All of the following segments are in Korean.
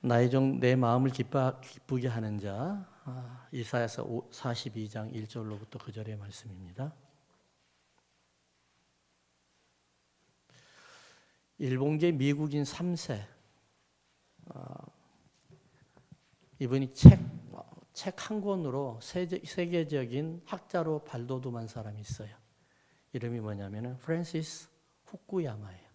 나의 종 내 마음을 기쁘게 하는 자. 이사야서 42장 1절로부터 9절의 말씀입니다. 일본계 미국인 3세, 이분이 책 한 권으로 세계적인 학자로 발돋움한 사람이 있어요. 이름이 뭐냐면 프랜시스 후쿠야마예요.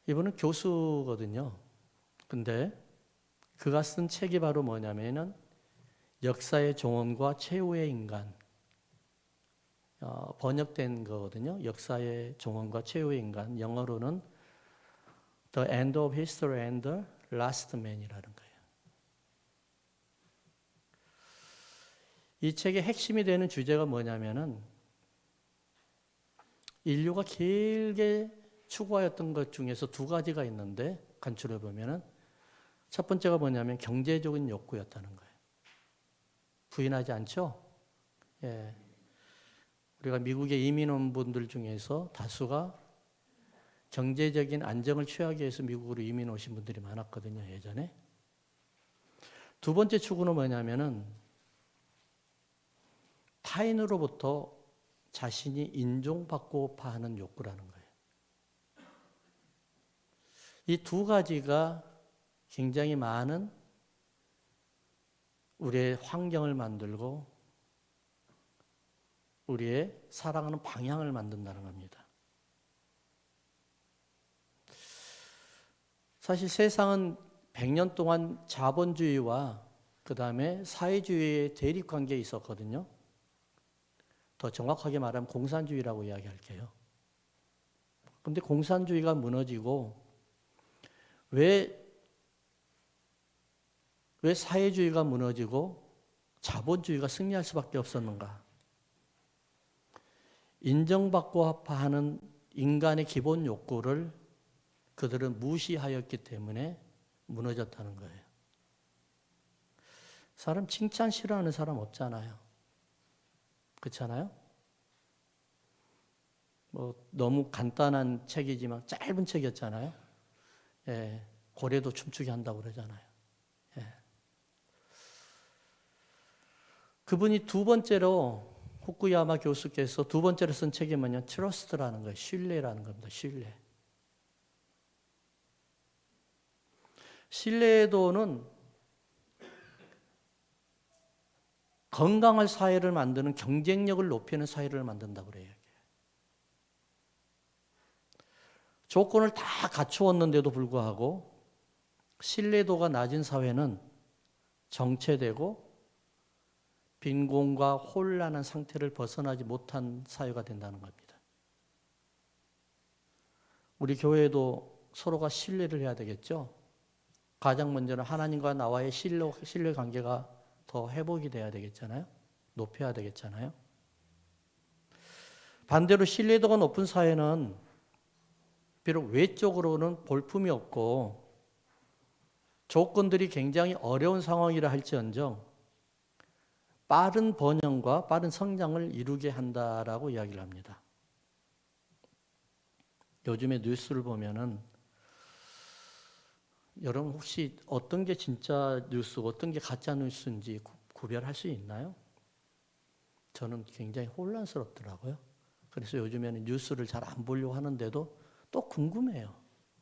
이분은 교수거든요. 근데 그가 쓴 책이 바로 뭐냐면은 역사의 종언과 최후의 인간, 번역된 거거든요. 역사의 종언과 최후의 인간, 영어로는 The End of History and the Last Man이라는 거예요. 이 책의 핵심이 되는 주제가 뭐냐면은 인류가 길게 추구하였던 것 중에서 두 가지가 있는데 간추려 보면은 첫 번째가 뭐냐면 경제적인 욕구였다는 거예요. 부인하지 않죠? 예. 우리가 미국에 이민 온 분들 중에서 다수가 경제적인 안정을 취하기 위해서 미국으로 이민 오신 분들이 많았거든요, 예전에. 두 번째 추구는 뭐냐면은 타인으로부터 자신이 인정받고파 하는 욕구라는 거예요. 이 두 가지가 굉장히 많은 우리의 환경을 만들고 우리의 살아가는 방향을 만든다는 겁니다. 사실 세상은 100년 동안 자본주의와 그 다음에 사회주의의 대립관계에 있었거든요. 더 정확하게 말하면 공산주의라고 이야기할게요. 그런데 공산주의가 무너지고 왜 사회주의가 무너지고 자본주의가 승리할 수밖에 없었는가? 인정받고 하는 인간의 기본 욕구를 그들은 무시하였기 때문에 무너졌다는 거예요. 사람 칭찬 싫어하는 사람 없잖아요. 그렇잖아요? 너무 간단한 책이지만 짧은 책이었잖아요. 예, 고래도 춤추게 한다고 그러잖아요. 예. 그분이 두 번째로 후쿠야마 교수께서 두 번째로 쓴 책이 뭐냐면 트러스트라는 거예요. 신뢰라는 겁니다. 신뢰. 신뢰도는 건강한 사회를 만드는 경쟁력을 높이는 사회를 만든다고 그래요. 조건을 다 갖추었는데도 불구하고 신뢰도가 낮은 사회는 정체되고 빈곤과 혼란한 상태를 벗어나지 못한 사회가 된다는 겁니다. 우리 교회도 서로가 신뢰를 해야 되겠죠. 가장 먼저는 하나님과 나와의 신뢰 관계가 더 회복이 돼야 되겠잖아요. 높여야 되겠잖아요. 반대로 신뢰도가 높은 사회는 비록 외적으로는 볼품이 없고 조건들이 굉장히 어려운 상황이라 할지언정 빠른 번영과 빠른 성장을 이루게 한다라고 이야기를 합니다. 요즘에 뉴스를 보면은 여러분 혹시 어떤 게 진짜 뉴스고 어떤 게 가짜 뉴스인지 구별할 수 있나요? 저는 굉장히 혼란스럽더라고요. 그래서 요즘에는 뉴스를 잘 안 보려고 하는데도 또 궁금해요.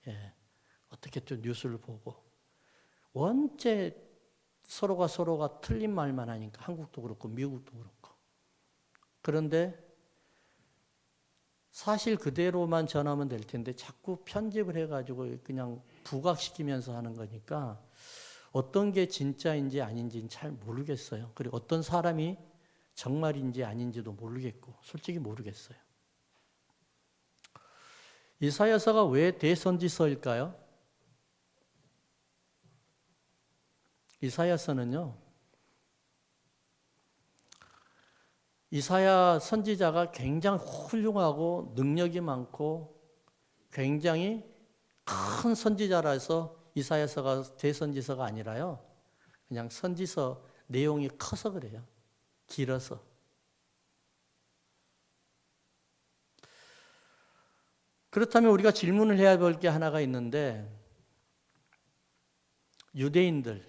예. 어떻게 좀 뉴스를 보고. 원체 서로가 틀린 말만 하니까 한국도 그렇고 미국도 그렇고. 그런데 사실 그대로만 전하면 될 텐데 자꾸 편집을 해가지고 그냥 부각시키면서 하는 거니까 어떤 게 진짜인지 아닌지는 잘 모르겠어요. 그리고 어떤 사람이 정말인지 아닌지도 모르겠고 솔직히 모르겠어요. 이사야서가 왜 대선지서일까요? 이사야서는요, 이사야 선지자가 굉장히 훌륭하고 능력이 많고 굉장히 큰 선지자라서 이사야서가 대선지서가 아니라요. 그냥 선지서 내용이 커서 그래요. 길어서. 그렇다면 우리가 질문을 해야 될 게 하나가 있는데 유대인들은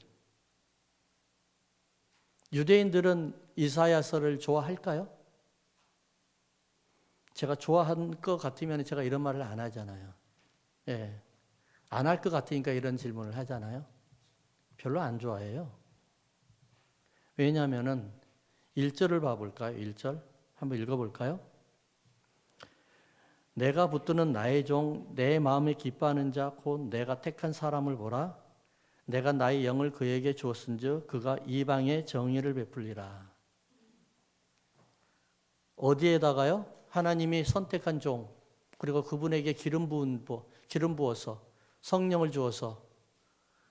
이사야서를 좋아할까요? 제가 좋아한 것 같으면 제가 이런 말을 안 하잖아요. 예. 안 할 것 같으니까 이런 질문을 하잖아요. 별로 안 좋아해요. 왜냐하면은 1절을 봐볼까요? 1절 한번 읽어볼까요? 내가 붙드는 나의 종 내 마음에 기뻐하는 자 곧 내가 택한 사람을 보라. 내가 나의 영을 그에게 주었은즉 그가 이방의 정의를 베풀리라. 어디에다가요? 하나님이 선택한 종 그리고 그분에게 기름 부어서 성령을 주어서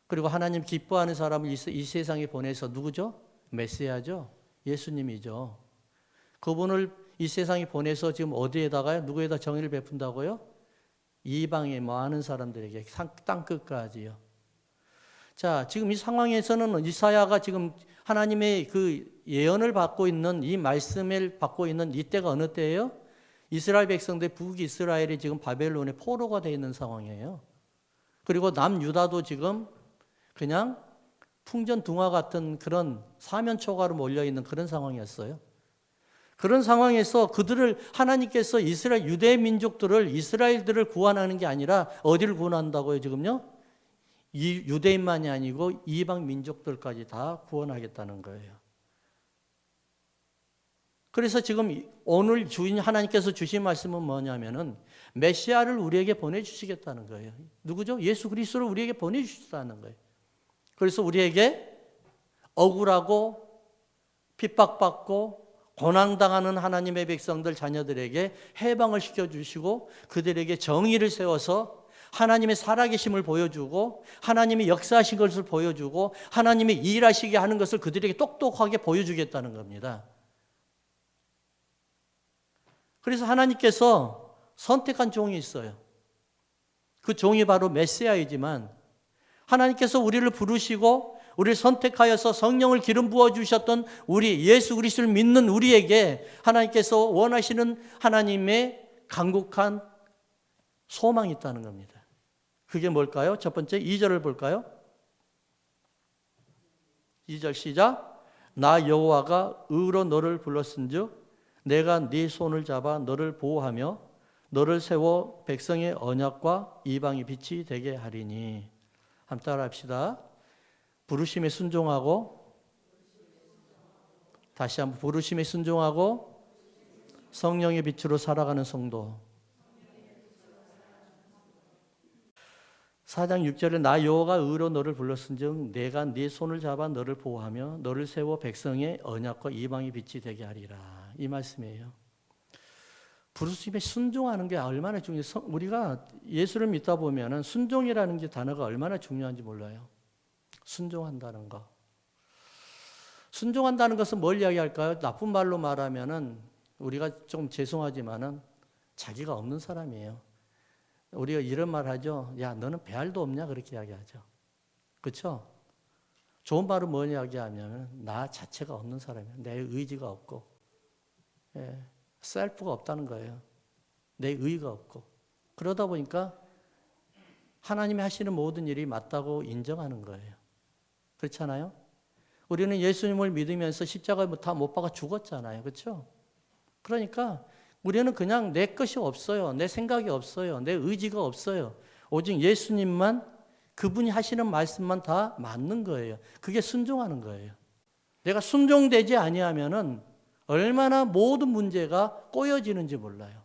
그리고 하나님 기뻐하는 사람을 이 세상에 보내서 누구죠? 메시아죠. 예수님이죠. 그분을 이 세상에 보내서 지금 어디에다가요? 누구에다 정의를 베푼다고요? 이방의 많은 사람들에게 땅끝까지요. 자, 지금 이 상황에서는 이사야가 지금 하나님의 그 예언을 받고 있는 이 말씀을 받고 있는 이때가 어느 때예요? 이스라엘 백성들 북이스라엘이 지금 바벨론의 포로가 되어 있는 상황이에요. 그리고 남유다도 지금 그냥 풍전등화 같은 그런 사면초가로 몰려있는 그런 상황이었어요. 그런 상황에서 그들을 하나님께서 이스라엘 유대 민족들을 이스라엘들을 구원하는 게 아니라 어디를 구원한다고요 지금요? 이 유대인만이 아니고 이방 민족들까지 다 구원하겠다는 거예요. 그래서 지금 오늘 주인 하나님께서 주신 말씀은 뭐냐면은 메시아를 우리에게 보내주시겠다는 거예요. 누구죠? 예수 그리스도를 우리에게 보내주시겠다는 거예요. 그래서 우리에게 억울하고 핍박받고 고난당하는 하나님의 백성들 자녀들에게 해방을 시켜주시고 그들에게 정의를 세워서 하나님의 살아계심을 보여주고 하나님이 역사하신 것을 보여주고 하나님이 일하시게 하는 것을 그들에게 똑똑하게 보여주겠다는 겁니다. 그래서 하나님께서 선택한 종이 있어요. 그 종이 바로 메시아이지만 하나님께서 우리를 부르시고 우리를 선택하여서 성령을 기름 부어주셨던 우리 예수 그리스도를 믿는 우리에게 하나님께서 원하시는 하나님의 간곡한 소망이 있다는 겁니다. 그게 뭘까요? 첫 번째 2절을 볼까요? 2절 시작. 나 여호와가 의로 너를 불렀은즉 내가 네 손을 잡아 너를 보호하며 너를 세워 백성의 언약과 이방의 빛이 되게 하리니. 한번 따라 합시다. 부르심에 순종하고 다시 한번 부르심에 순종하고 성령의 빛으로 살아가는 성도. 4장 6절에 나 여호와가 의로 너를 불렀은즉 내가 네 손을 잡아 너를 보호하며 너를 세워 백성의 언약과 이방의 빛이 되게 하리라. 이 말씀이에요. 부르심에 순종하는 게 얼마나 중요해요. 우리가 예수를 믿다 보면 순종이라는 게 단어가 얼마나 중요한지 몰라요. 순종한다는 거. 순종한다는 것은 뭘 이야기할까요? 나쁜 말로 말하면은 우리가 좀 죄송하지만은 자기가 없는 사람이에요. 우리가 이런 말 하죠. 야, 너는 배알도 없냐? 그렇게 이야기하죠. 그렇죠? 좋은 말은 뭘 이야기하냐면 나 자체가 없는 사람이에요. 내 의지가 없고 셀프가 없다는 거예요. 내 의의가 없고. 그러다 보니까 하나님이 하시는 모든 일이 맞다고 인정하는 거예요. 그렇잖아요? 우리는 예수님을 믿으면서 십자가에 다 못 박아 죽었잖아요. 그렇죠? 그러니까 우리는 그냥 내 것이 없어요. 내 생각이 없어요. 내 의지가 없어요. 오직 예수님만 그분이 하시는 말씀만 다 맞는 거예요. 그게 순종하는 거예요. 내가 순종되지 아니하면은 얼마나 모든 문제가 꼬여지는지 몰라요.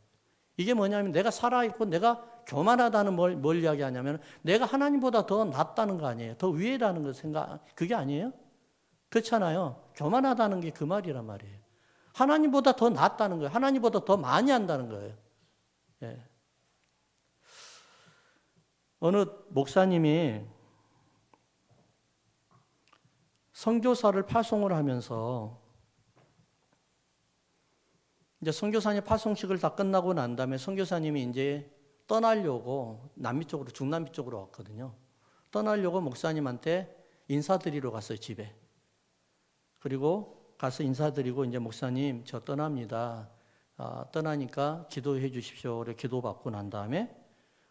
이게 뭐냐면 내가 살아있고 내가 교만하다는 뭘 이야기하냐면 내가 하나님보다 더 낫다는 거 아니에요. 더 위에라는 거 그게 아니에요? 그렇잖아요. 교만하다는 게 그 말이란 말이에요. 하나님보다 더 낫다는 거예요. 하나님보다 더 많이 한다는 거예요. 예. 어느 목사님이 선교사를 파송을 하면서 이제 선교사님 파송식을 다 끝나고 난 다음에 선교사님이 이제 떠나려고 남미 쪽으로 중남미 쪽으로 왔거든요. 떠나려고 목사님한테 인사드리러 갔어요, 집에. 그리고 가서 인사드리고 이제 목사님 저 떠납니다. 떠나니까 기도해 주십시오. 기도받고 난 다음에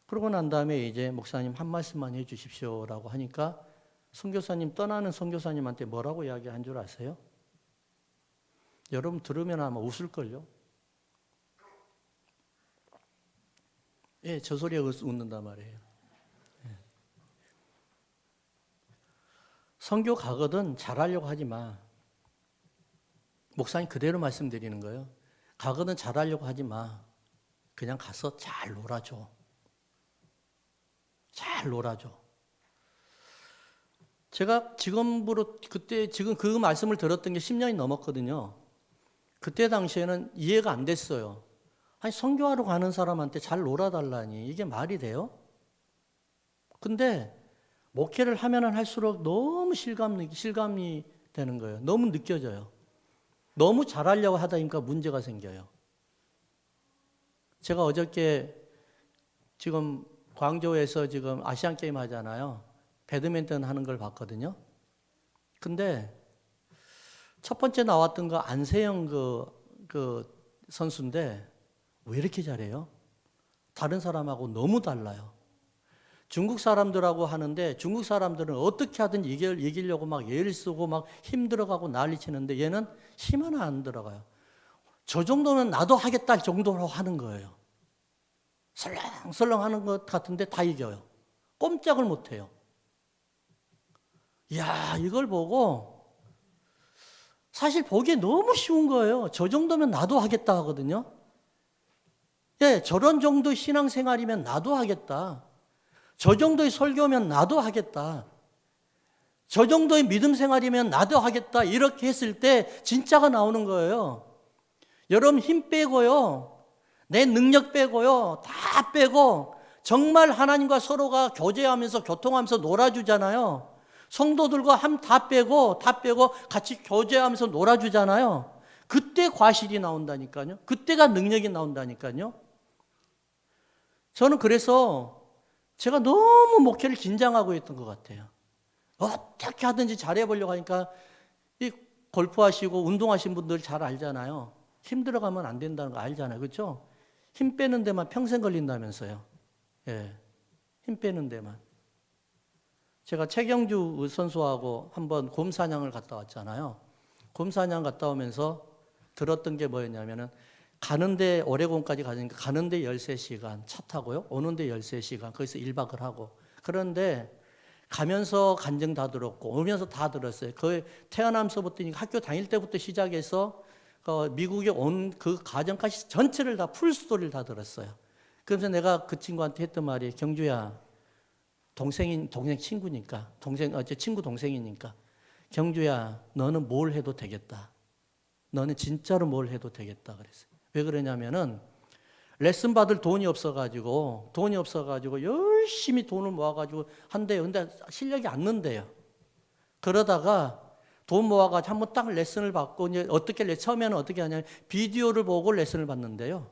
그러고 난 다음에 이제 목사님 한 말씀만 해 주십시오라고 하니까 선교사님 떠나는 선교사님한테 뭐라고 이야기한 줄 아세요? 여러분 들으면 아마 웃을걸요. 예, 저 소리에 웃는단 말이에요. 예. 선교 가거든 잘하려고 하지 마. 목사님 그대로 말씀드리는 거예요. 가거든 잘하려고 하지 마. 그냥 가서 잘 놀아줘. 잘 놀아줘. 제가 지금으로 그때 지금 그 말씀을 들었던 게 10년이 넘었거든요. 그때 당시에는 이해가 안 됐어요. 아니 선교하러 가는 사람한테 잘 놀아달라니 이게 말이 돼요? 근데 목회를 하면 할수록 너무 실감이 되는 거예요. 너무 느껴져요. 너무 잘하려고 하다 보니까 문제가 생겨요. 제가 어저께 지금 광저우에서 지금 아시안 게임 하잖아요. 배드민턴 하는 걸 봤거든요. 근데 첫 번째 나왔던 거 안세영 그 선수인데 왜 이렇게 잘해요? 다른 사람하고 너무 달라요. 중국 사람들하고 하는데 중국 사람들은 어떻게 하든 이기려고 막 예를 쓰고 막 힘 들어가고 난리 치는데 얘는 힘 하나 안 들어가요. 저 정도면 나도 하겠다 정도로 하는 거예요. 설렁설렁 하는 것 같은데 다 이겨요. 꼼짝을 못 해요. 이야, 이걸 보고 사실 보기에 너무 쉬운 거예요. 저 정도면 나도 하겠다 하거든요. 예, 저런 정도의 신앙생활이면 나도 하겠다. 저 정도의 설교면 나도 하겠다. 저 정도의 믿음 생활이면 나도 하겠다. 이렇게 했을 때 진짜가 나오는 거예요. 여러분 힘 빼고요. 내 능력 빼고요. 다 빼고 정말 하나님과 서로가 교제하면서 교통하면서 놀아주잖아요. 성도들과 다 빼고 같이 교제하면서 놀아주잖아요. 그때 과실이 나온다니까요. 그때가 능력이 나온다니까요. 저는 그래서 제가 너무 목회를 긴장하고 있던 것 같아요. 어떻게 하든지 잘해보려고 하니까 이 골프하시고 운동하신 분들 잘 알잖아요. 힘들어가면 안 된다는 거 알잖아요. 그렇죠? 힘 빼는 데만 평생 걸린다면서요. 예, 힘 빼는 데만. 제가 최경주 선수하고 한번 곰 사냥을 갔다 왔잖아요. 곰 사냥 갔다 오면서 들었던 게 뭐였냐면은 가는데 오레곤까지 가니까 가는데 13시간 차 타고요. 오는데 13시간 거기서 1박을 하고 그런데 가면서 간증 다 들었고 오면서 다 들었어요. 그 태어나면서부터 학교 다닐 때부터 시작해서 미국에 온 그 과정까지 전체를 다 풀스토리를 다 들었어요. 그래서 내가 그 친구한테 했던 말이 경주야 동생 친구니까 친구 동생이니까 경주야 너는 뭘 해도 되겠다. 너는 진짜로 뭘 해도 되겠다 그랬어요. 왜 그러냐면은 레슨 받을 돈이 없어가지고 열심히 돈을 모아가지고 한대요. 근데 실력이 안 는대요. 그러다가 돈 모아가지고 한번 딱 레슨을 받고 이제 처음에는 어떻게 하냐면 비디오를 보고 레슨을 받는데요.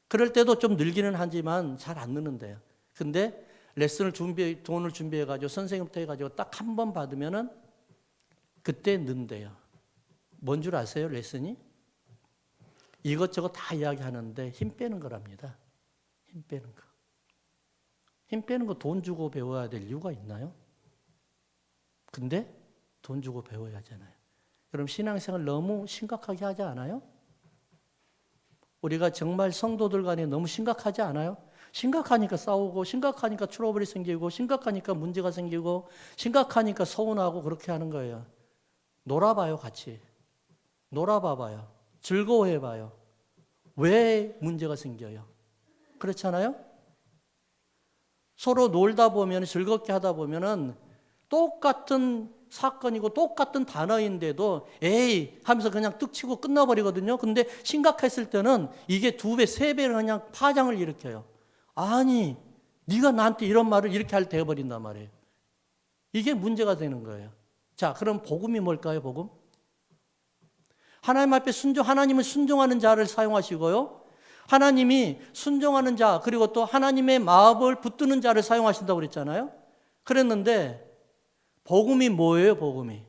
그럴 때도 좀 늘기는 하지만 잘 안 느는데요. 근데 레슨을 돈을 준비해가지고 선생님부터 해가지고 딱 한 번 받으면은 그때 는대요. 뭔 줄 아세요? 레슨이? 이것저것 다 이야기하는데 힘 빼는 거랍니다. 힘 빼는 거. 힘 빼는 거 돈 주고 배워야 될 이유가 있나요? 근데 돈 주고 배워야 하잖아요. 그럼 신앙생활 너무 심각하게 하지 않아요? 우리가 정말 성도들 간에 너무 심각하지 않아요? 심각하니까 싸우고 심각하니까 트러블이 생기고 심각하니까 문제가 생기고 심각하니까 서운하고 그렇게 하는 거예요. 놀아봐요, 같이. 놀아봐봐요. 즐거워해봐요. 왜 문제가 생겨요? 그렇잖아요? 서로 놀다 보면 즐겁게 하다 보면은 똑같은 사건이고 똑같은 단어인데도 에이 하면서 그냥 뚝 치고 끝나버리거든요. 근데 심각했을 때는 이게 2배, 3배를 그냥 파장을 일으켜요. 아니, 네가 나한테 이런 말을 이렇게 할 때 해버린단 말이에요. 이게 문제가 되는 거예요. 자, 그럼 복음이 뭘까요, 복음? 하나님 앞에 하나님은 순종하는 자를 사용하시고요. 하나님이 순종하는 자, 그리고 또 하나님의 마음을 붙드는 자를 사용하신다고 그랬잖아요. 그랬는데, 복음이 뭐예요, 복음이?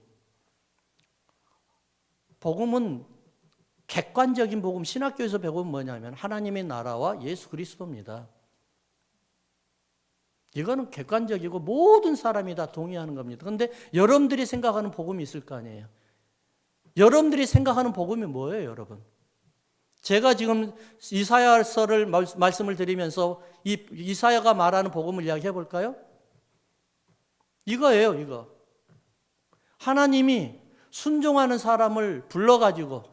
복음은 객관적인 복음, 신학교에서 배우면 뭐냐면 하나님의 나라와 예수 그리스도입니다. 이거는 객관적이고 모든 사람이 다 동의하는 겁니다. 그런데 여러분들이 생각하는 복음이 있을 거 아니에요. 여러분들이 생각하는 복음이 뭐예요, 여러분? 제가 지금 이사야서를 말씀을 드리면서 이사야가 말하는 복음을 이야기해 볼까요? 이거예요, 이거. 하나님이 순종하는 사람을 불러가지고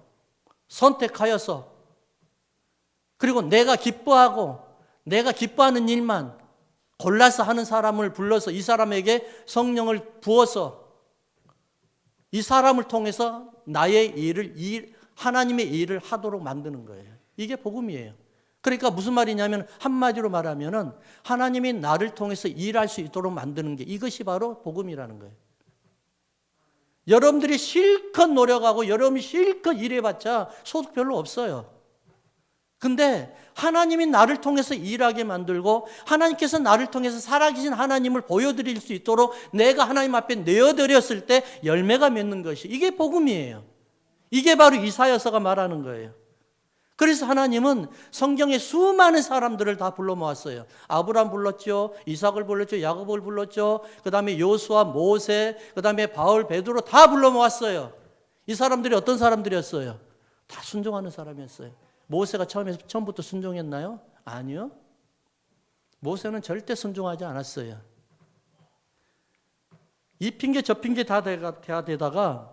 선택하여서 그리고 내가 기뻐하고 내가 기뻐하는 일만 골라서 하는 사람을 불러서 이 사람에게 성령을 부어서 이 사람을 통해서 나의 일을, 하나님의 일을 하도록 만드는 거예요. 이게 복음이에요. 그러니까 무슨 말이냐면 한마디로 말하면은 하나님이 나를 통해서 일할 수 있도록 만드는 게 이것이 바로 복음이라는 거예요. 여러분들이 실컷 노력하고 여러분이 실컷 일해봤자 소득 별로 없어요. 근데 하나님이 나를 통해서 일하게 만들고 하나님께서 나를 통해서 살아계신 하나님을 보여드릴 수 있도록 내가 하나님 앞에 내어드렸을 때 열매가 맺는 것이 이게 복음이에요. 이게 바로 이사야서가 말하는 거예요. 그래서 하나님은 성경에 수많은 사람들을 다 불러 모았어요. 아브라함 불렀죠. 이삭을 불렀죠. 야곱을 불렀죠. 그 다음에 요수아, 모세, 그 다음에 바울, 베드로 다 불러 모았어요. 이 사람들이 어떤 사람들이었어요? 다 순종하는 사람이었어요. 모세가 처음부터 순종했나요? 아니요. 모세는 절대 순종하지 않았어요. 이 핑계 저 핑계 다 되다가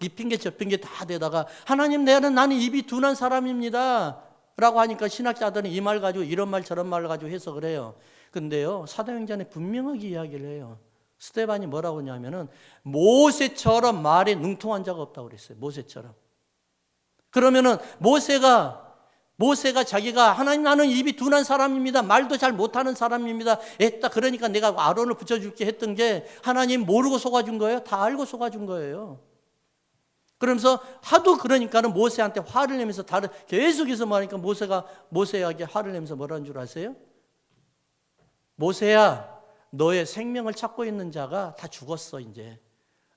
이 핑계 저 핑계 다 되다가 하나님 나는 입이 둔한 사람입니다 라고 하니까 신학자들은 이 말 가지고 이런 말 저런 말 가지고 해석을 해요. 근데요 사도행전에 분명하게 이야기를 해요. 스데반이 뭐라고 하냐면은 모세처럼 말에 능통한 자가 없다고 그랬어요. 모세처럼. 그러면은 모세가 자기가 하나님 나는 입이 둔한 사람입니다. 말도 잘 못하는 사람입니다. 했다. 그러니까 내가 아론을 붙여줄게 했던 게 하나님 모르고 속아준 거예요? 다 알고 속아준 거예요. 그러면서 하도 그러니까는 모세한테 화를 내면서 계속해서 말하니까 모세에게 화를 내면서 뭐라는 줄 아세요? 모세야, 너의 생명을 찾고 있는 자가 다 죽었어 이제.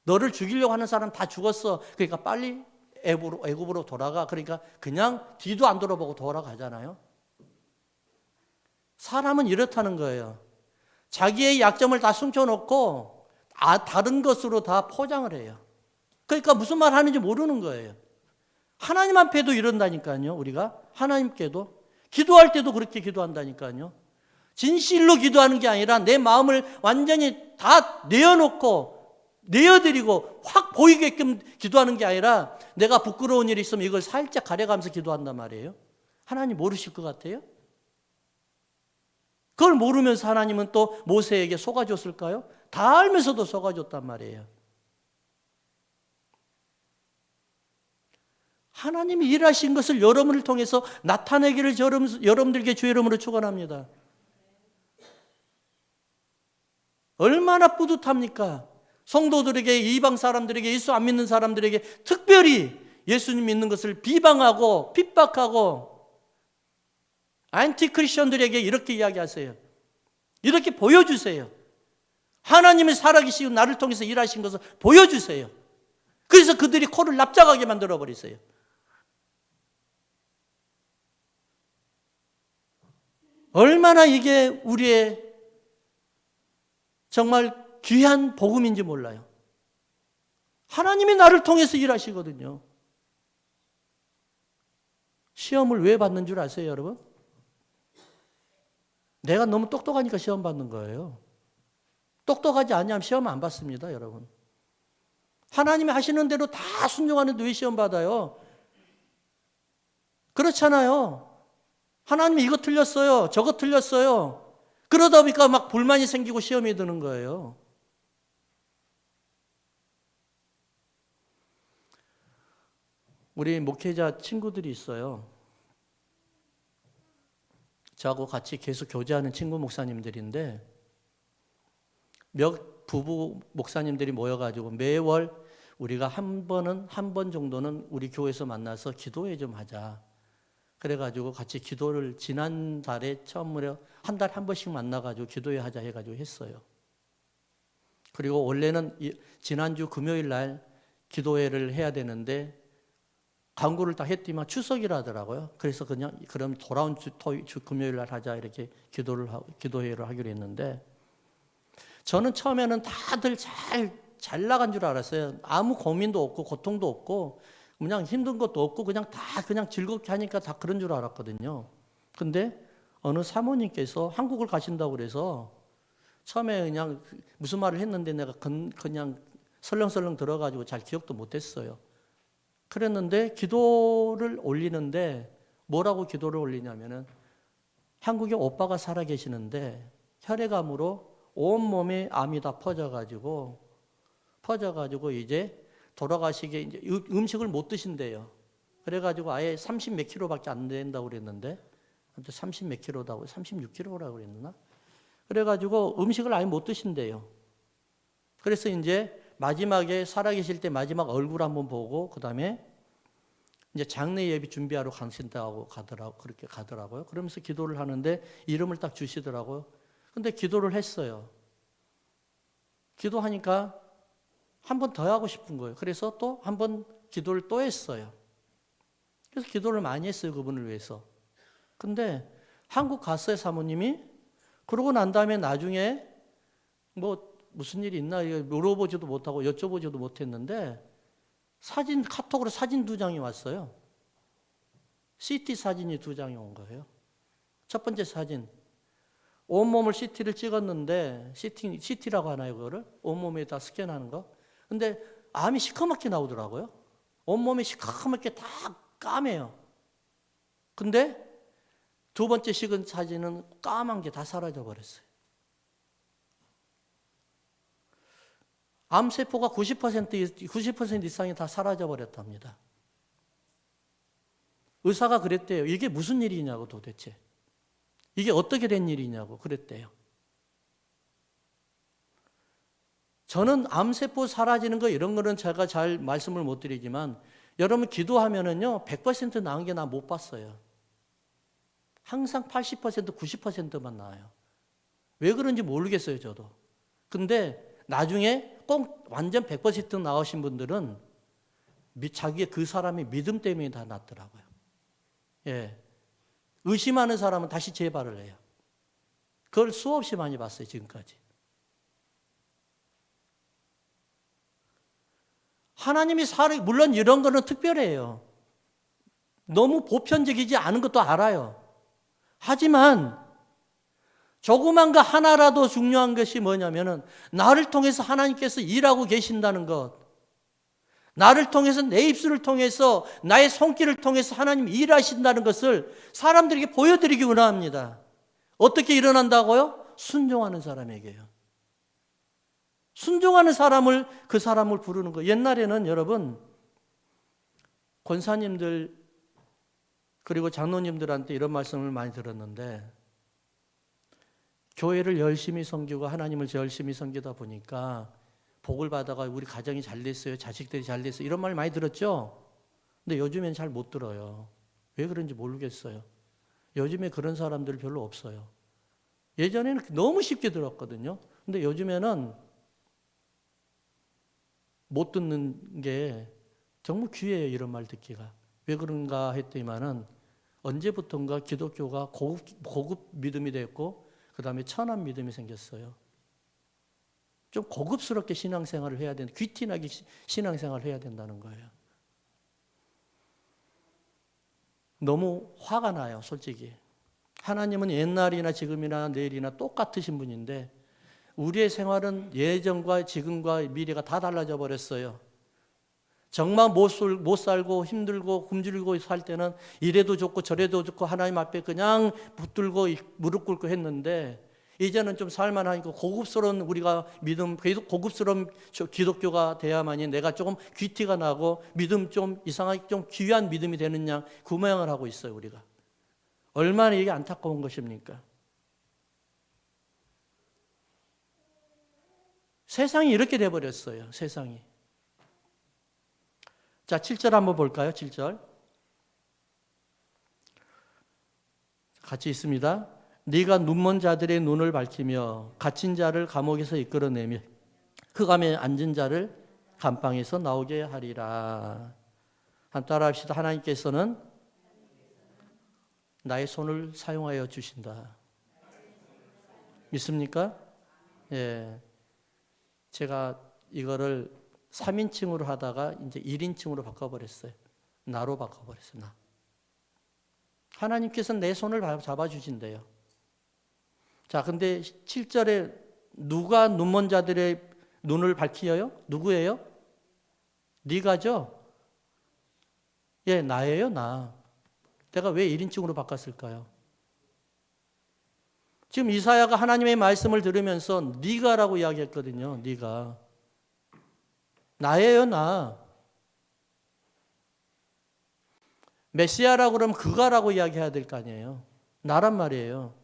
너를 죽이려고 하는 사람 다 죽었어. 그러니까 빨리 애굽으로 돌아가. 그러니까 그냥 뒤도 안 돌아보고 돌아가잖아요. 사람은 이렇다는 거예요. 자기의 약점을 다 숨겨놓고 다른 것으로 다 포장을 해요. 그러니까 무슨 말 하는지 모르는 거예요. 하나님 앞에도 이런다니까요. 우리가 하나님께도 기도할 때도 그렇게 기도한다니까요. 진실로 기도하는 게 아니라 내 마음을 완전히 다 내어드리고 확 보이게끔 기도하는 게 아니라 내가 부끄러운 일이 있으면 이걸 살짝 가려가면서 기도한단 말이에요. 하나님 모르실 것 같아요? 그걸 모르면서 하나님은 또 모세에게 속아줬을까요? 다 알면서도 속아줬단 말이에요. 하나님이 일하신 것을 여러분을 통해서 나타내기를 여러분들께 주의 이름으로 축원합니다. 얼마나 뿌듯합니까? 성도들에게, 이방 사람들에게, 예수 안 믿는 사람들에게 특별히 예수님 믿는 것을 비방하고 핍박하고 안티크리스천들에게 이렇게 이야기하세요. 이렇게 보여주세요. 하나님의 살아계시고 나를 통해서 일하신 것을 보여주세요. 그래서 그들이 코를 납작하게 만들어버리세요. 얼마나 이게 우리의 정말 귀한 복음인지 몰라요. 하나님이 나를 통해서 일하시거든요. 시험을 왜 받는 줄 아세요, 여러분? 내가 너무 똑똑하니까 시험 받는 거예요. 똑똑하지 않으면 시험 안 받습니다, 여러분. 하나님이 하시는 대로 다 순종하는데 왜 시험 받아요? 그렇잖아요. 하나님이 이거 틀렸어요. 저거 틀렸어요. 그러다 보니까 막 불만이 생기고 시험이 드는 거예요. 우리 목회자 친구들이 있어요. 저하고 같이 계속 교제하는 친구 목사님들인데 몇 부부 목사님들이 모여가지고 매월 우리가 한 번 정도는 우리 교회에서 만나서 기도회 좀 하자. 그래가지고 같이 기도를 지난달에 처음으로 한 달에 한 번씩 만나가지고 기도회 하자 해가지고 했어요. 그리고 원래는 지난주 금요일 날 기도회를 해야 되는데 광고를 다 했더니만 추석이라 하더라고요. 그래서 그럼 돌아온 금요일 날 하자 이렇게 기도회를 하기로 했는데 저는 처음에는 다들 잘 나간 줄 알았어요. 아무 고민도 없고 고통도 없고 그냥 힘든 것도 없고 그냥 즐겁게 하니까 다 그런 줄 알았거든요. 근데 어느 사모님께서 한국을 가신다고 그래서 처음에 그냥 무슨 말을 했는데 내가 그냥 설렁설렁 들어가지고 잘 기억도 못했어요. 그랬는데 기도를 올리는데 뭐라고 기도를 올리냐면은 한국에 오빠가 살아 계시는데 혈액암으로 온몸에 암이 다 퍼져가지고 이제 돌아가시게 이제 음식을 못 드신대요. 그래가지고 아예 30 몇 킬로밖에 안 된다고 그랬는데 30 몇 킬로다고 36킬로라고 그랬나? 그래가지고 음식을 아예 못 드신대요. 그래서 이제 마지막에 살아계실 때 마지막 얼굴 한번 보고 그다음에 이제 장례 예비 준비하러 가신다고 그렇게 가더라고요. 그러면서 기도를 하는데 이름을 딱 주시더라고요. 근데 기도를 했어요. 기도하니까 한 번 더 하고 싶은 거예요. 그래서 또 한 번 기도를 또 했어요. 그래서 기도를 많이 했어요. 그분을 위해서. 근데 한국 갔어요, 사모님이. 그러고 난 다음에 나중에 무슨 일이 있나 물어보지도 못하고 여쭤보지도 못했는데 카톡으로 사진 2장이 왔어요. CT 사진이 2장이 온 거예요. 첫 번째 사진. 온몸을 CT를 찍었는데 CT라고 하나요, 그거를? 온몸에다 스캔하는 거. 근데 암이 시커멓게 나오더라고요. 온몸이 시커멓게 다 까매요. 근데 두 번째 찍은 사진은 까만 게 다 사라져 버렸어요. 암세포가 90% 이상이 다 사라져 버렸답니다. 의사가 그랬대요. 이게 무슨 일이냐고 도대체. 이게 어떻게 된 일이냐고 그랬대요. 저는 암세포 사라지는 거 이런 거는 제가 잘 말씀을 못 드리지만 여러분 기도하면은요 100% 나은 게 나 못 봤어요. 항상 80% 90%만 나와요. 왜 그런지 모르겠어요 저도. 근데 나중에 꼭 완전 100% 나오신 분들은 자기의 그 사람의 믿음 때문에 다 낫더라고요. 예. 의심하는 사람은 다시 재발을 해요. 그걸 수없이 많이 봤어요, 지금까지. 하나님이 물론 이런 거는 특별해요. 너무 보편적이지 않은 것도 알아요. 하지만 조그만 거 하나라도 중요한 것이 뭐냐면은 나를 통해서 하나님께서 일하고 계신다는 것. 나를 통해서 내 입술을 통해서 나의 손길을 통해서 하나님이 일하신다는 것을 사람들에게 보여드리기 원합니다. 어떻게 일어난다고요? 순종하는 사람에게요. 순종하는 사람을 그 사람을 부르는 거. 옛날에는 여러분 권사님들 그리고 장로님들한테 이런 말씀을 많이 들었는데 교회를 열심히 섬기고 하나님을 열심히 섬기다 보니까 복을 받아가 우리 가정이 잘 됐어요. 자식들이 잘 됐어요. 이런 말 많이 들었죠? 근데 요즘엔 잘 못 들어요. 왜 그런지 모르겠어요. 요즘에 그런 사람들 별로 없어요. 예전에는 너무 쉽게 들었거든요. 근데 요즘에는 못 듣는 게 정말 귀해요. 이런 말 듣기가. 왜 그런가 했더니만은 언제부턴가 기독교가 고급 믿음이 됐고 그 다음에 천한 믿음이 생겼어요. 좀 고급스럽게 신앙생활을 해야 된다. 귀티나게 신앙생활을 해야 된다는 거예요. 너무 화가 나요, 솔직히. 하나님은 옛날이나 지금이나 내일이나 똑같으신 분인데 우리의 생활은 예전과 지금과 미래가 다 달라져 버렸어요. 정말 못 살고 힘들고 굶주리고 살 때는 이래도 좋고 저래도 좋고 하나님 앞에 그냥 붙들고 무릎 꿇고 했는데 이제는 좀 살만하니까 고급스러운 우리가 믿음, 고급스러운 기독교가 돼야만이 내가 조금 귀티가 나고 믿음 좀 이상하게 좀 귀한 믿음이 되느냐 그 모양을 하고 있어요 우리가. 얼마나 이게 안타까운 것입니까? 세상이 이렇게 돼버렸어요. 세상이. 자, 7절 한번 볼까요? 7절. 같이 있습니다. 네가 눈먼 자들의 눈을 밝히며 갇힌 자를 감옥에서 이끌어내며 흑암에 앉은 자를 감방에서 나오게 하리라. 한 따라 합시다. 하나님께서는 나의 손을 사용하여 주신다. 믿습니까? 예. 제가 이거를 3인칭으로 하다가 이제 1인칭으로 바꿔버렸어요. 나로 바꿔버렸어요. 나. 하나님께서 내 손을 잡아주신대요. 자, 근데 7절에 누가 눈먼 자들의 눈을 밝히어요? 누구예요? 네가죠? 예, 나예요, 나. 내가 왜 1인칭으로 바꿨을까요? 지금 이사야가 하나님의 말씀을 들으면서 네가라고 이야기했거든요. 네가. 나예요, 나. 메시아라고 그러면 그가라고 이야기해야 될 거 아니에요. 나란 말이에요.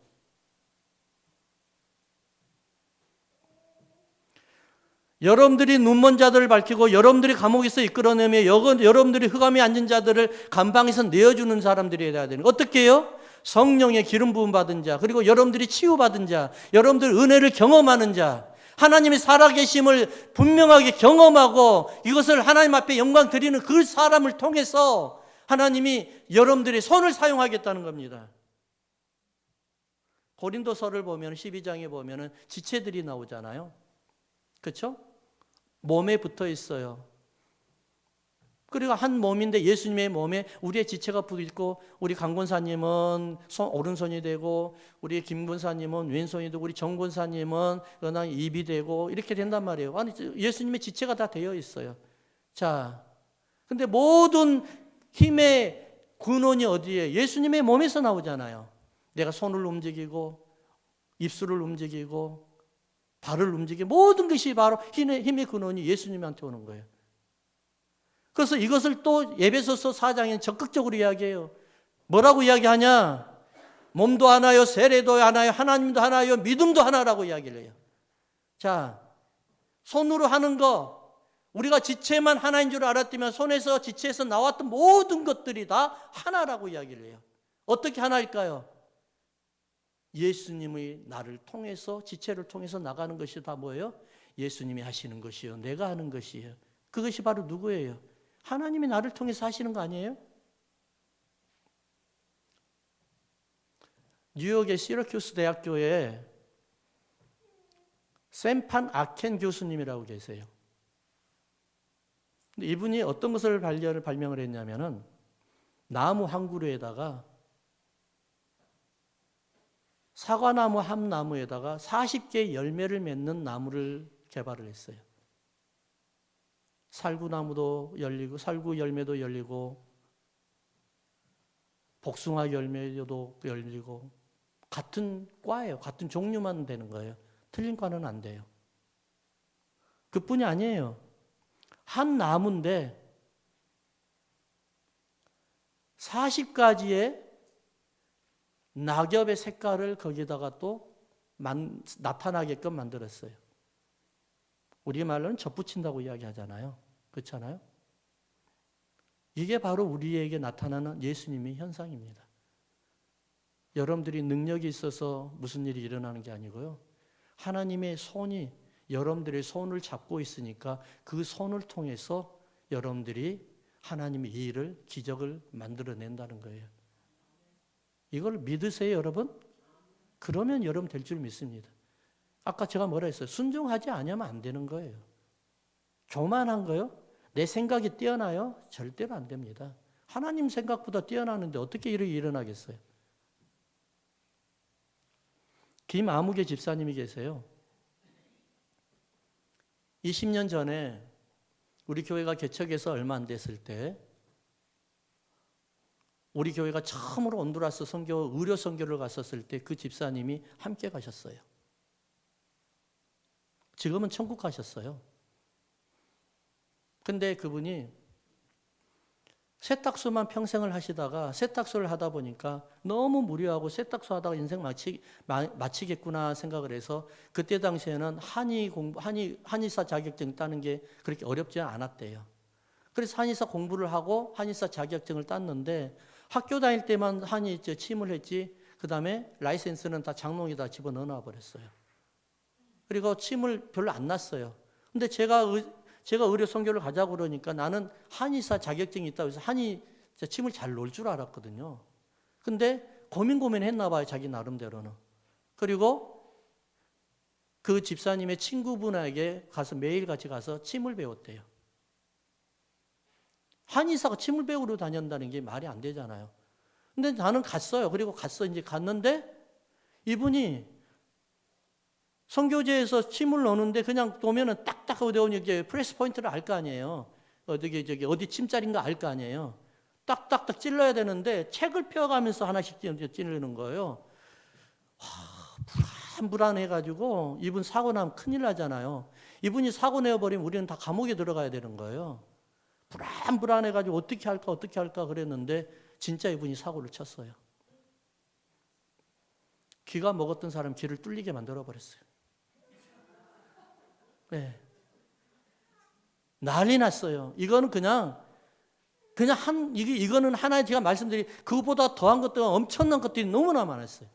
여러분들이 눈먼 자들을 밝히고 여러분들이 감옥에서 이끌어내며 여러분들이 흑암에 앉은 자들을 감방에서 내어주는 사람들이 돼야 되는 거예요. 어떻게 해요? 성령의 기름 부음 받은 자, 그리고 여러분들이 치유받은 자, 여러분들 은혜를 경험하는 자, 하나님의 살아계심을 분명하게 경험하고 이것을 하나님 앞에 영광 드리는 그 사람을 통해서 하나님이 여러분들의 손을 사용하겠다는 겁니다. 고린도서를 보면 12장에 보면 지체들이 나오잖아요. 그렇죠? 몸에 붙어 있어요. 그리고 한 몸인데 예수님의 몸에 우리의 지체가 붙어 있고 우리 강 권사님은 오른손이 되고 우리 김 권사님은 왼손이 되고 우리 정 권사님은 입이 되고 이렇게 된단 말이에요. 아니 예수님의 지체가 다 되어 있어요. 자, 근데 모든 힘의 근원이 어디에? 예수님의 몸에서 나오잖아요. 내가 손을 움직이고 입술을 움직이고 발을 움직이고 모든 것이 바로 힘의 근원이 예수님한테 오는 거예요. 그래서 이것을 또 에베소서 4장에 적극적으로 이야기해요. 뭐라고 이야기하냐? 몸도 하나요, 세례도 하나요, 하나님도 하나요, 믿음도 하나라고 이야기를 해요. 자, 손으로 하는 거 우리가 지체만 하나인 줄 알았다면 손에서 지체에서 나왔던 모든 것들이 다 하나라고 이야기를 해요. 어떻게 하나일까요? 예수님의 나를 통해서 지체를 통해서 나가는 것이 다 뭐예요? 예수님이 하시는 것이요, 내가 하는 것이에요. 그것이 바로 누구예요? 하나님이 나를 통해서 하시는 거 아니에요? 뉴욕의 시러큐스 대학교에 샘판 아켄 교수님이라고 계세요. 근데 이분이 어떤 것을 발명을 했냐면은 나무 한 그루에다가 사과나무 한 나무에다가 40개의 열매를 맺는 나무를 개발을 했어요. 살구나무도 열리고 살구 열매도 열리고 복숭아 열매도 열리고 같은 과예요. 같은 종류만 되는 거예요. 틀린 과는 안 돼요. 그뿐이 아니에요. 한 나무인데 40가지의 낙엽의 색깔을 거기다가 또 나타나게끔 만들었어요. 우리말로는 접붙인다고 이야기하잖아요. 그렇잖아요? 이게 바로 우리에게 나타나는 예수님의 현상입니다. 여러분들이 능력이 있어서 무슨 일이 일어나는 게 아니고요. 하나님의 손이 여러분들의 손을 잡고 있으니까 그 손을 통해서 여러분들이 하나님의 일을, 기적을 만들어낸다는 거예요. 이걸 믿으세요, 여러분? 그러면 여러분 될 줄 믿습니다. 아까 제가 뭐라 했어요? 순종하지 않으면 안 되는 거예요. 교만한 거요? 내 생각이 뛰어나요? 절대로 안 됩니다. 하나님 생각보다 뛰어나는데 어떻게 이렇게 일어나겠어요? 김아무개 집사님이 계세요. 20년 전에 우리 교회가 개척해서 얼마 안 됐을 때 우리 교회가 처음으로 온두라스 의료 선교를 갔었을 때 그 집사님이 함께 가셨어요. 지금은 천국 가셨어요. 근데 그분이 세탁소만 평생을 하시다가 세탁소를 하다 보니까 너무 무료하고 세탁소 하다가 인생 마치겠구나 생각을 해서 그때 당시에는 한의사 자격증 따는 게 그렇게 어렵지 않았대요. 그래서 한의사 공부를 하고 한의사 자격증을 땄는데 학교 다닐 때만 한의 취임을 했지 그 다음에 라이센스는 다 장롱에다 집어넣어 버렸어요. 그리고 침을 별로 안 났어요. 근데 제가 제가 의료 선교를 가자고 그러니까 나는 한의사 자격증이 있다고 해서 침을 잘 놓을 줄 알았거든요. 근데 고민했나 봐요, 자기 나름대로는. 그리고 그 집사님의 친구분에게 가서 매일 같이 가서 침을 배웠대요. 한의사가 침을 배우러 다닌다는 게 말이 안 되잖아요. 근데 나는 갔어요. 그리고 갔는데 이분이 선교제에서 침을 넣는데 그냥 보면은 딱딱 어디 프레스 포인트를 알 거 아니에요. 어디 침자리인가 알 거 아니에요. 딱딱딱 찔러야 되는데 책을 펴가면서 하나씩 찌르는 거예요. 불안해가지고 이분 사고 나면 큰일 나잖아요. 이분이 사고 내어버리면 우리는 다 감옥에 들어가야 되는 거예요. 불안해가지고 어떻게 할까 그랬는데 진짜 이분이 사고를 쳤어요. 귀가 먹었던 사람 귀를 뚫리게 만들어버렸어요. 네. 난리 났어요. 이거는 이거는 하나의 제가 말씀드린 그보다 더한 것들 엄청난 것들이 너무나 많았어요.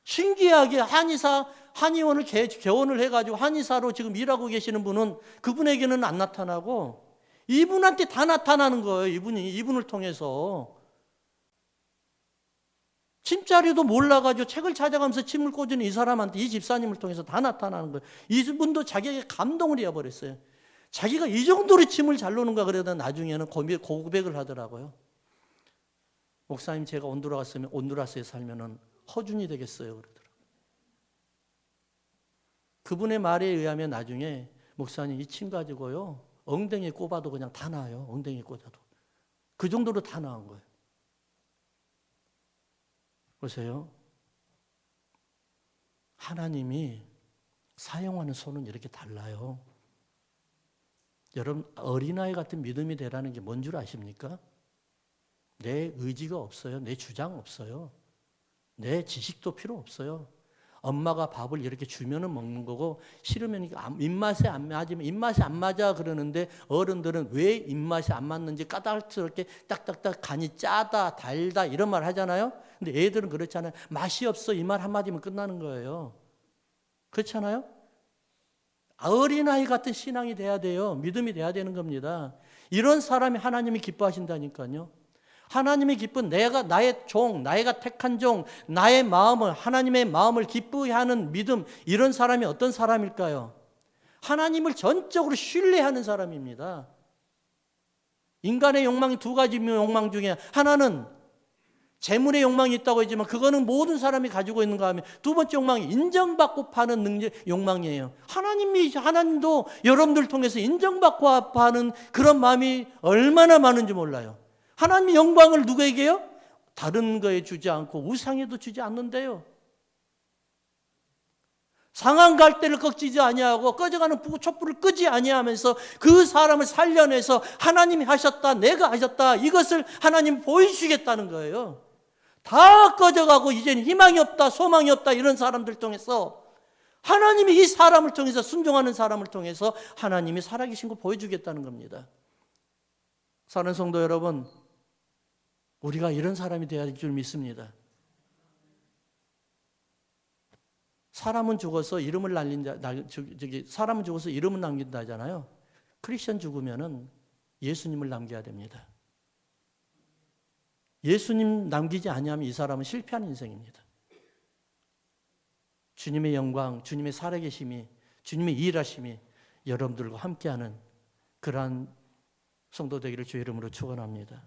신기하게 한의원을 개원을 해가지고 한의사로 지금 일하고 계시는 분은 그분에게는 안 나타나고 이분한테 다 나타나는 거예요. 이분을 통해서. 침자리도 몰라가지고 책을 찾아가면서 침을 꽂는 이 사람한테, 이 집사님을 통해서 다 나타나는 거예요. 이분도 자기에게 감동을 해버렸어요. 자기가 이 정도로 침을 잘 놓는가 그러다 나중에는 고백을 하더라고요. 목사님, 제가 온두라스에 살면은 허준이 되겠어요. 그러더라고요. 그분의 말에 의하면 나중에 목사님 이 침 가지고요. 엉덩이에 꼽아도 그냥 다 나아요. 엉덩이에 꽂아도. 그 정도로 다 나은 거예요. 보세요. 하나님이 사용하는 손은 이렇게 달라요. 여러분, 어린아이 같은 믿음이 되라는 게 뭔 줄 아십니까? 내 의지가 없어요. 내 주장 없어요. 내 지식도 필요 없어요. 엄마가 밥을 이렇게 주면은 먹는 거고 싫으면 입맛에 안 맞아 그러는데 어른들은 왜 입맛이 안 맞는지 까다롭게 딱딱딱 간이 짜다 달다 이런 말 하잖아요. 근데 애들은 그렇잖아요. 맛이 없어 이 말 한마디면 끝나는 거예요. 그렇잖아요. 어린아이 같은 신앙이 돼야 돼요. 믿음이 돼야 되는 겁니다. 이런 사람이 하나님이 기뻐하신다니까요. 하나님이 기쁜 나의 종, 나가 택한 종, 나의 마음을, 하나님의 마음을 기쁘게 하는 믿음, 이런 사람이 어떤 사람일까요? 하나님을 전적으로 신뢰하는 사람입니다. 인간의 욕망이 두 가지 욕망 중에 하나는 재물의 욕망이 있다고 했지만 그거는 모든 사람이 가지고 있는가 하면 두 번째 욕망이 인정받고 파는 욕망이에요. 하나님도 여러분들 통해서 인정받고 파는 그런 마음이 얼마나 많은지 몰라요. 하나님의 영광을 누구에게요? 다른 거에 주지 않고 우상에도 주지 않는데요. 상한 갈대를 꺾지 아니하고 꺼져가는 촛불을 끄지 아니하면서 그 사람을 살려내서 하나님이 하셨다, 내가 하셨다, 이것을 하나님 보여주시겠다는 거예요. 다 꺼져가고 이제는 희망이 없다, 소망이 없다, 이런 사람들 통해서 하나님이 이 사람을 통해서, 순종하는 사람을 통해서 하나님이 살아계신 거 보여주겠다는 겁니다. 사랑하는 성도 여러분, 우리가 이런 사람이 되어야 될 줄 믿습니다. 사람은 죽어서 이름을 사람은 죽어서 이름을 남긴다 하잖아요. 크리스천 죽으면은 예수님을 남겨야 됩니다. 예수님 남기지 아니하면 이 사람은 실패한 인생입니다. 주님의 영광, 주님의 살아계심이, 주님의 일하심이 여러분들과 함께하는 그러한 성도 되기를 주의 이름으로 축원합니다.